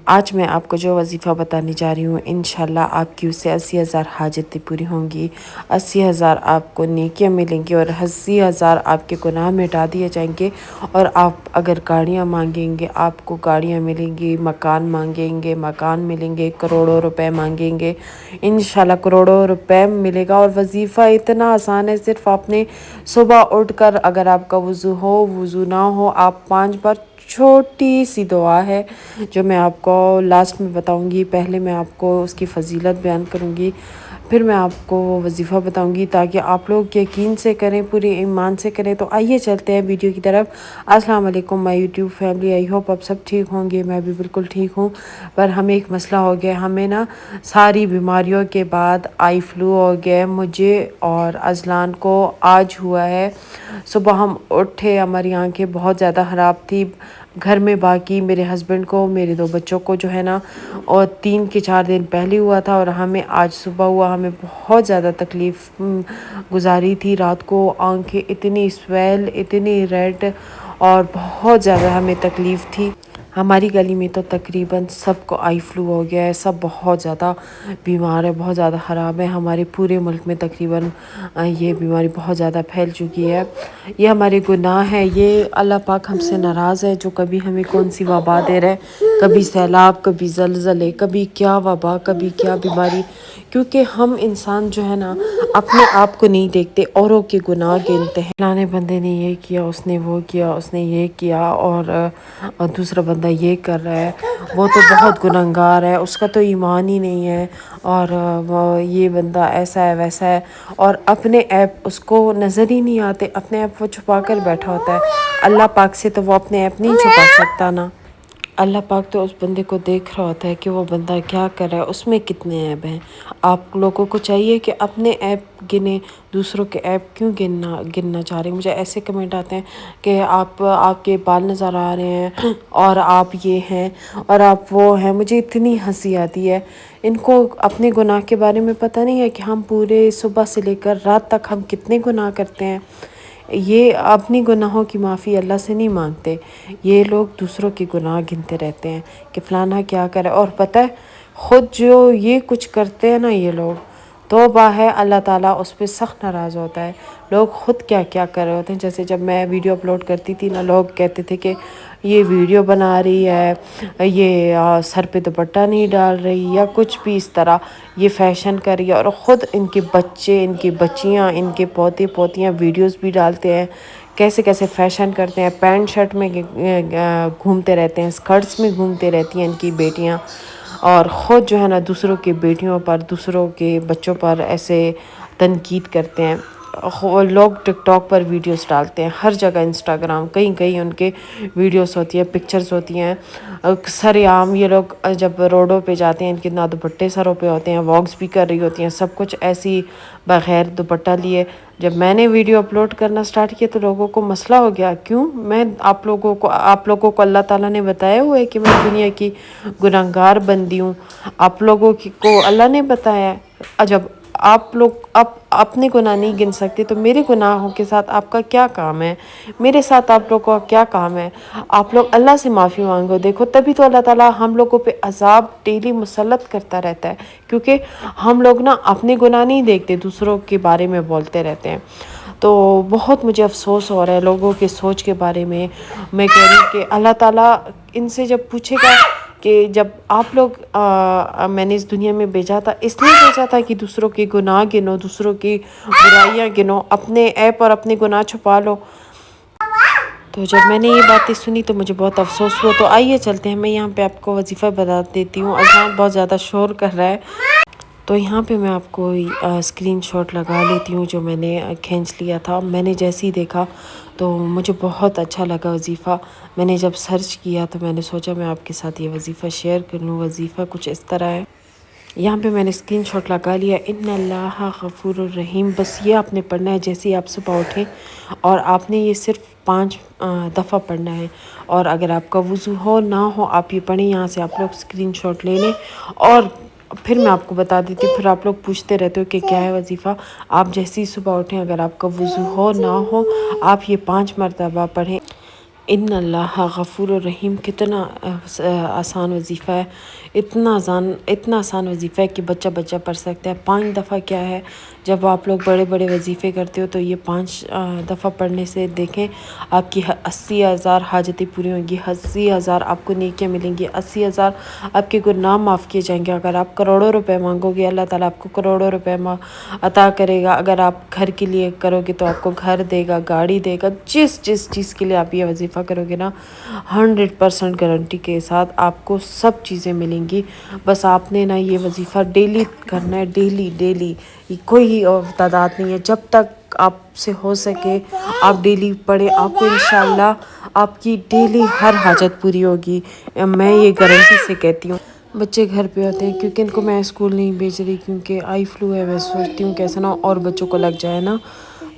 آج میں آپ کو جو وظیفہ بتانے جا رہی ہوں انشاءاللہ آپ کی اس سے 80,000 حاجتیں پوری ہوں گی، 80,000 آپ کو نیکیاں ملیں گی اور 80,000 آپ کے گناہ مٹا دیے جائیں گے۔ اور آپ اگر گاڑیاں مانگیں گے آپ کو گاڑیاں ملیں گی، مکان مانگیں گے مکان ملیں گے، کروڑوں روپے مانگیں گے انشاءاللہ کروڑوں روپے ملے گا۔ اور وظیفہ اتنا آسان ہے، صرف آپ نے صبح اٹھ کر اگر آپ کا وضو ہو وضو نہ ہو، آپ 5 بار چھوٹی سی دعا ہے جو میں آپ کو لاسٹ میں بتاؤں گی، پہلے میں آپ کو اس کی فضیلت بیان کروں گی، پھر میں آپ کو وہ وظیفہ بتاؤں گی تاکہ آپ لوگ یقین سے کریں، پورے ایمان سے کریں۔ تو آئیے چلتے ہیں ویڈیو کی طرف۔ السلام علیکم مائی یوٹیوب فیملی، آئی ہوپ آپ سب ٹھیک ہوں گے، میں بھی بالکل ٹھیک ہوں۔ پر ہمیں ایک مسئلہ ہو گیا، ہمیں نا ساری بیماریوں کے بعد آئی فلو ہو گیا، مجھے اور اذلان کو آج ہوا ہے۔ صبح ہم اٹھے، ہماری آنکھیں بہت زیادہ خراب تھی گھر میں، باقی میرے ہسبینڈ کو میرے 2 بچوں کو جو ہے نا، اور 3 کے 4 دن پہلے ہوا تھا اور ہمیں آج صبح ہوا۔ ہمیں بہت زیادہ تکلیف گزاری تھی رات کو، آنکھیں اتنی سویل اتنی ریڈ اور بہت زیادہ ہمیں تکلیف تھی۔ ہماری گلی میں تو تقریباً سب کو آئی فلو ہو گیا ہے، سب بہت زیادہ بیمار ہے، بہت زیادہ خراب ہے۔ ہمارے پورے ملک میں تقریباً یہ بیماری بہت زیادہ پھیل چکی ہے۔ یہ ہمارے گناہ ہے، یہ اللہ پاک ہم سے ناراض ہے جو کبھی ہمیں کون سی وبا دے رہے، کبھی سیلاب، کبھی زلزلے، کبھی کیا وبا، کبھی کیا بیماری، کیونکہ ہم انسان جو ہے نا اپنے آپ کو نہیں دیکھتے، اوروں کے گناہ گنتے ہیں۔ فلانے بندے نے یہ کیا، اس نے وہ کیا، اس نے یہ کیا، اور دوسرا بندہ یہ کر رہا ہے، وہ تو بہت گنہگار ہے، اس کا تو ایمان ہی نہیں ہے، اور وہ یہ بندہ ایسا ہے ویسا ہے، اور اپنے ایپ اس کو نظر ہی نہیں آتے، اپنے ایپ وہ چھپا کر بیٹھا ہوتا ہے۔ اللہ پاک سے تو وہ اپنے ایپ نہیں چھپا سکتا نا، اللہ پاک تو اس بندے کو دیکھ رہا ہوتا ہے کہ وہ بندہ کیا کر رہا ہے، اس میں کتنے ایپ ہیں۔ آپ لوگوں کو چاہیے کہ اپنے ایپ گنے، دوسروں کے ایپ کیوں گننا چاہ رہے ہیں۔ مجھے ایسے کمنٹ آتے ہیں کہ آپ کے بال نظر آ رہے ہیں اور آپ یہ ہیں اور آپ وہ ہیں، مجھے اتنی ہنسی آتی ہے۔ ان کو اپنے گناہ کے بارے میں پتہ نہیں ہے کہ ہم پورے صبح سے لے کر رات تک ہم کتنے گناہ کرتے ہیں۔ یہ اپنی گناہوں کی معافی اللہ سے نہیں مانگتے، یہ لوگ دوسروں کے گناہ گنتے رہتے ہیں کہ فلانا کیا کرے، اور پتہ ہے خود جو یہ کچھ کرتے ہیں نا یہ لوگ، توبہ ہے اللہ تعالیٰ اس پہ سخت ناراض ہوتا ہے۔ لوگ خود کیا کیا کر رہے ہوتے ہیں، جیسے جب میں ویڈیو اپلوڈ کرتی تھی نا، لوگ کہتے تھے کہ یہ ویڈیو بنا رہی ہے، یہ سر پہ دوپٹہ نہیں ڈال رہی، یا کچھ بھی اس طرح، یہ فیشن کر رہی ہے، اور خود ان کے بچے، ان کی بچیاں، ان کے پوتے پوتیاں ویڈیوز بھی ڈالتے ہیں، کیسے کیسے فیشن کرتے ہیں، پینٹ شرٹ میں گھومتے رہتے ہیں، اسکرٹس میں گھومتے رہتی ہیں ان کی بیٹیاں، اور خود جو ہے نا دوسروں کی بیٹیوں پر، دوسروں کے بچوں پر ایسے تنقید کرتے ہیں۔ لوگ ٹک ٹاک پر ویڈیوز ڈالتے ہیں، ہر جگہ انسٹاگرام، کہیں کہیں ان کے ویڈیوز ہوتی ہیں، پکچرز ہوتی ہیں، سر عام یہ لوگ جب روڈوں پہ جاتے ہیں ان کے نہ دوپٹے سروں پہ ہوتے ہیں، واکس بھی کر رہی ہوتی ہیں، سب کچھ ایسی بغیر دوپٹہ لیے۔ جب میں نے ویڈیو اپلوڈ کرنا سٹارٹ کیا تو لوگوں کو مسئلہ ہو گیا، کیوں؟ آپ لوگوں کو اللہ تعالیٰ نے بتایا ہوا ہے کہ میں دنیا کی گنہگار بندی ہوں، آپ لوگوں کو اللہ نے بتایا ہے۔ جب آپ لوگ اپنے گناہ نہیں گن سکتے تو میرے گناہوں کے ساتھ آپ کا کیا کام ہے، میرے ساتھ آپ لوگوں کا کیا کام ہے؟ آپ لوگ اللہ سے معافی مانگو، دیکھو تبھی تو اللہ تعالیٰ ہم لوگوں پہ عذاب ڈیلی مسلط کرتا رہتا ہے، کیونکہ ہم لوگ نا اپنے گناہ نہیں دیکھتے، دوسروں کے بارے میں بولتے رہتے ہیں۔ تو بہت مجھے افسوس ہو رہا ہے لوگوں کے سوچ کے بارے میں۔ میں کہہ رہی ہوں کہ اللہ تعالیٰ ان سے جب پوچھے گا کہ جب آپ لوگ میں نے اس دنیا میں بھیجا تھا، اس لیے بھیجا تھا کہ دوسروں کے گناہ گنو، دوسروں کی برائیاں گنو، اپنے ایپ اور اپنے گناہ چھپا لو۔ تو جب میں نے یہ باتیں سنی تو مجھے بہت افسوس ہوا۔ تو آئیے چلتے ہیں، میں یہاں پہ آپ کو وظیفہ بتا دیتی ہوں۔ اذان بہت زیادہ شور کر رہا ہے تو یہاں پہ میں آپ کو اسکرین شاٹ لگا لیتی ہوں جو میں نے کھینچ لیا تھا۔ میں نے جیسے ہی دیکھا تو مجھے بہت اچھا لگا وظیفہ۔ میں نے جب سرچ کیا تو میں نے سوچا میں آپ کے ساتھ یہ وظیفہ شیئر کر لوں۔ وظیفہ کچھ اس طرح ہے، یہاں پہ میں نے اسکرین شاٹ لگا لیا، ان اللہ غفور الرحیم، بس یہ آپ نے پڑھنا ہے جیسے ہی آپ صبح اٹھیں، اور آپ نے یہ صرف 5 دفعہ پڑھنا ہے، اور اگر آپ کا وضو ہو نہ ہو آپ یہ پڑھیں، یہاں سے آپ لوگ اسکرین شاٹ لے لیں، اور پھر میں آپ کو بتا دیتی ہوں۔ پھر آپ لوگ پوچھتے رہتے ہو کہ کیا ہے وظیفہ، آپ جیسے ہی صبح اٹھیں اگر آپ کا وضو ہو نہ ہو آپ یہ 5 مرتبہ پڑھیں۔ ان اللہ غفور الرحیم کتنا آسان وظیفہ ہے، اتنا آسان وظیفہ ہے کہ بچہ بچہ پڑھ سکتا ہے۔ 5 دفعہ کیا ہے، جب آپ لوگ بڑے بڑے وظیفے کرتے ہو تو یہ 5 دفعہ پڑھنے سے دیکھیں آپ کی 80,000 حاجتیں پوری ہوں گی، 80,000 آپ کو نیکیاں ملیں گی، 80,000 آپ کے گناہ معاف کیے جائیں گے۔ اگر آپ کروڑوں روپے مانگو گے اللہ تعالیٰ آپ کو کروڑوں روپے عطا کرے گا۔ اگر آپ گھر کے لیے کرو گے تو آپ کو گھر دے گا، گاڑی دے گا۔ جس چیز کے لیے آپ یہ وظیفہ کرو گے نا 100% گارنٹی کے ساتھ آپ کو سب چیزیں ملیں گی۔ بس آپ نے نا یہ وظیفہ ڈیلی کرنا ہے، ڈیلی کوئی تعداد نہیں ہے، جب تک آپ سے ہو سکے آپ ڈیلی پڑھیں، آپ کو انشاءاللہ آپ کی ڈیلی ہر حاجت پوری ہوگی، میں یہ گارنٹی سے کہتی ہوں۔ بچے گھر پہ ہوتے ہیں کیونکہ ان کو میں اسکول نہیں بھیج رہی کیونکہ آئی فلو ہے، میں سوچتی ہوں کیسا نہ اور بچوں کو لگ جائے نا،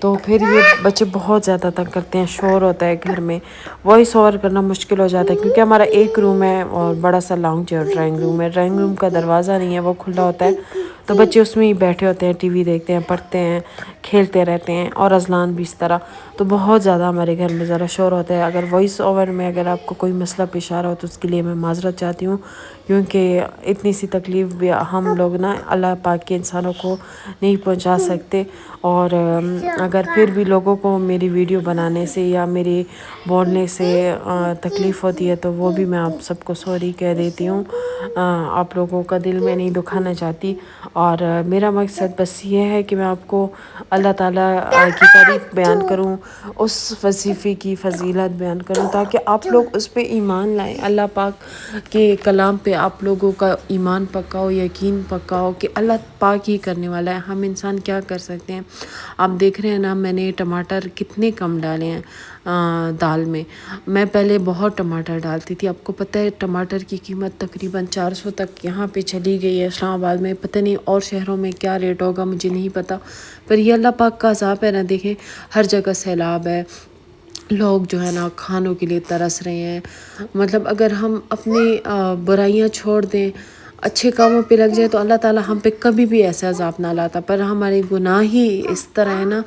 تو پھر یہ بچے بہت زیادہ تنگ کرتے ہیں، شور ہوتا ہے گھر میں، وائس اوور کرنا مشکل ہو جاتا ہے کیونکہ ہمارا ایک روم ہے اور بڑا سا لاؤنج ہے اور ڈرائنگ روم ہے۔ ڈرائنگ روم کا دروازہ نہیں ہے، وہ کھلا ہوتا ہے، تو بچے اس میں ہی بیٹھے ہوتے ہیں، ٹی وی دیکھتے ہیں، پڑھتے ہیں، کھیلتے رہتے ہیں، اور اذلان بھی اس طرح، تو بہت زیادہ ہمارے گھر میں ذرا شور ہوتا ہے۔ اگر وائس اوور میں اگر آپ کو کوئی مسئلہ پیش آ رہا ہو تو اس کے لیے میں معذرت چاہتی ہوں، کیونکہ اتنی سی تکلیف بھی ہم لوگ نا اللہ پاک کے انسانوں کو نہیں پہنچا سکتے، اور اگر پھر بھی لوگوں کو میری ویڈیو بنانے سے یا میری بولنے سے تکلیف ہوتی ہے تو وہ بھی میں آپ سب کو سوری کہہ دیتی ہوں، آپ لوگوں کا دل میں نہیں دکھانا چاہتی، اور میرا مقصد بس یہ ہے کہ میں آپ کو اللہ تعالیٰ کی تعریف بیان کروں، اس وظیفے کی فضیلت بیان کروں، تاکہ آپ لوگ اس پہ ایمان لائیں، اللہ پاک کے کلام پہ آپ لوگوں کا ایمان پکا ہو، یقین پکا ہو کہ اللہ پاک ہی کرنے والا ہے، ہم انسان کیا کر سکتے ہیں۔ آپ دیکھ رہے ہیں نا میں نے ٹماٹر کتنے کم ڈالے ہیں دال میں پہلے بہت ٹماٹر ڈالتی تھی، آپ کو پتہ ہے ٹماٹر کی قیمت تقریباً 400 تک یہاں پہ چلی گئی ہے اسلام آباد میں، پتہ نہیں اور شہروں میں کیا ریٹ ہوگا مجھے نہیں پتہ، پر یہ اللہ پاک کا عذاب ہے نا، دیکھیں ہر جگہ سیلاب ہے، لوگ جو ہے نا کھانوں کے لیے ترس رہے ہیں، مطلب اگر ہم اپنی برائیاں چھوڑ دیں، اچھے کاموں پہ لگ جائے تو اللہ تعالیٰ ہم پہ کبھی بھی ایسا عذاب نہ لاتا، پر ہمارے گناہ ہی اس طرح ہے نا،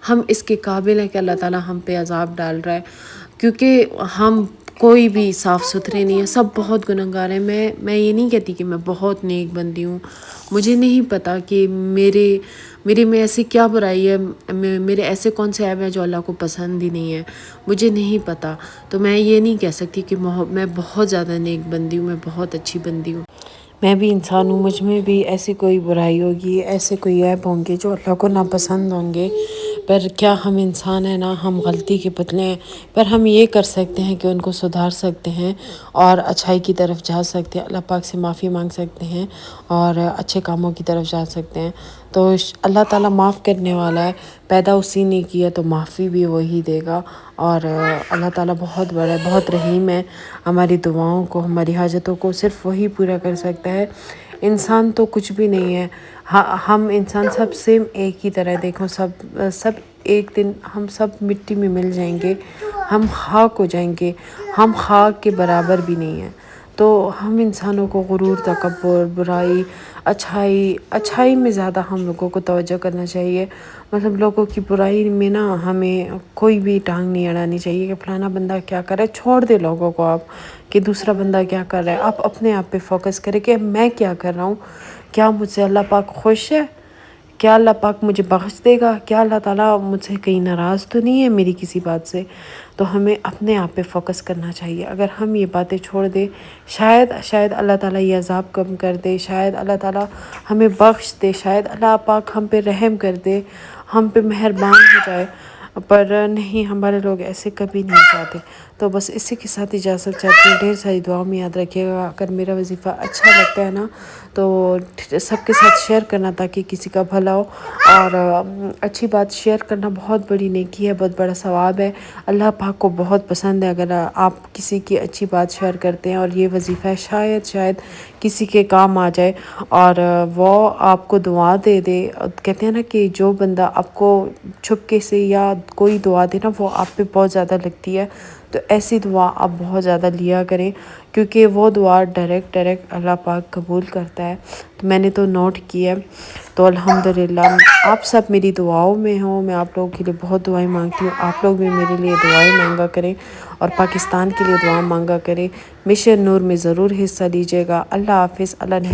ہم اس کے قابل ہیں کہ اللہ تعالیٰ ہم پہ عذاب ڈال رہا ہے، کیونکہ ہم کوئی بھی صاف ستھرے نہیں ہیں، سب بہت گنہگار ہیں۔ میں یہ نہیں کہتی کہ میں بہت نیک بندی ہوں، مجھے نہیں پتا کہ میرے میں ایسی کیا برائی ہے، میرے ایسے کون سے عیب ہیں جو اللہ کو پسند ہی نہیں ہے، مجھے نہیں پتا، تو میں یہ نہیں کہہ سکتی کہ میں بہت زیادہ نیک بندی ہوں، میں بہت اچھی بندی ہوں، میں بھی انسان ہوں، مجھ میں بھی ایسی کوئی برائی ہوگی، ایسے کوئی عیب ہوں گے جو اللہ کو ناپسند ہوں گے، پر کیا ہم انسان ہیں نا، ہم غلطی کے پتلے ہیں، پر ہم یہ کر سکتے ہیں کہ ان کو سدھار سکتے ہیں اور اچھائی کی طرف جا سکتے ہیں، اللہ پاک سے معافی مانگ سکتے ہیں اور اچھے کاموں کی طرف جا سکتے ہیں، تو اللہ تعالیٰ معاف کرنے والا ہے، پیدا اسی نے کیا تو معافی بھی وہی دے گا، اور اللہ تعالیٰ بہت بڑا ہے، بہت رحیم ہے، ہماری دعاؤں کو، ہماری حاجتوں کو صرف وہی پورا کر سکتا ہے، انسان تو کچھ بھی نہیں ہے، ہم انسان سب سیم ایک ہی طرح، دیکھو سب ایک دن ہم سب مٹی میں مل جائیں گے، ہم خاک ہو جائیں گے، ہم خاک کے برابر بھی نہیں ہیں، تو ہم انسانوں کو غرور، تکبر، برائی، اچھائی میں زیادہ ہم لوگوں کو توجہ کرنا چاہیے، مطلب لوگوں کی برائی میں نا ہمیں کوئی بھی ٹانگ نہیں اڑانی چاہیے کہ فلانا بندہ کیا کر رہا ہے، چھوڑ دے لوگوں کو آپ کہ دوسرا بندہ کیا کر رہا ہے، آپ اپنے آپ پہ فوکس کریں کہ میں کیا کر رہا ہوں، کیا مجھ سے اللہ پاک خوش ہے، کیا اللہ پاک مجھے بخش دے گا، کیا اللہ تعالیٰ مجھ سے کہیں ناراض تو نہیں ہے میری کسی بات سے، تو ہمیں اپنے آپ پہ فوکس کرنا چاہیے، اگر ہم یہ باتیں چھوڑ دیں شاید اللہ تعالیٰ یہ عذاب کم کر دے، شاید اللہ تعالیٰ ہمیں بخش دے، شاید اللہ پاک ہم پہ رحم کر دے، ہم پہ مہربان ہو جائے، پر نہیں، ہمارے لوگ ایسے کبھی نہیں چاہتے، تو بس اسی کے ساتھ اجازت چاہتی ہوں، ڈھیر ساری دعاؤں میں یاد رکھیے گا، اگر میرا وظیفہ اچھا لگتا ہے نا تو سب کے ساتھ شیئر کرنا تاکہ کسی کا بھلا ہو، اور اچھی بات شیئر کرنا بہت بڑی نیکی ہے، بہت بڑا ثواب ہے، اللہ پاک کو بہت پسند ہے اگر آپ کسی کی اچھی بات شیئر کرتے ہیں، اور یہ وظیفہ شاید کسی کے کام آ جائے اور وہ آپ کو دعا دے دے، کہتے ہیں نا کہ جو بندہ آپ کو چھپکے سے یا کوئی دعا دے نا وہ آپ پہ بہت زیادہ لگتی ہے، تو ایسی دعا آپ بہت زیادہ لیا کریں، کیونکہ وہ دعا ڈائریکٹ اللہ پاک قبول کرتا ہے، تو میں نے تو نوٹ کی ہے، تو الحمدللہ آپ سب میری دعاؤں میں ہوں، میں آپ لوگوں کے لیے بہت دعائیں مانگتی ہوں، آپ لوگ بھی میرے لیے دعائیں مانگا کریں، اور پاکستان کے لیے دعا مانگا کریں۔ مشن نور میں ضرور حصہ لیجیے گا۔ اللہ حافظ۔ اللہ نے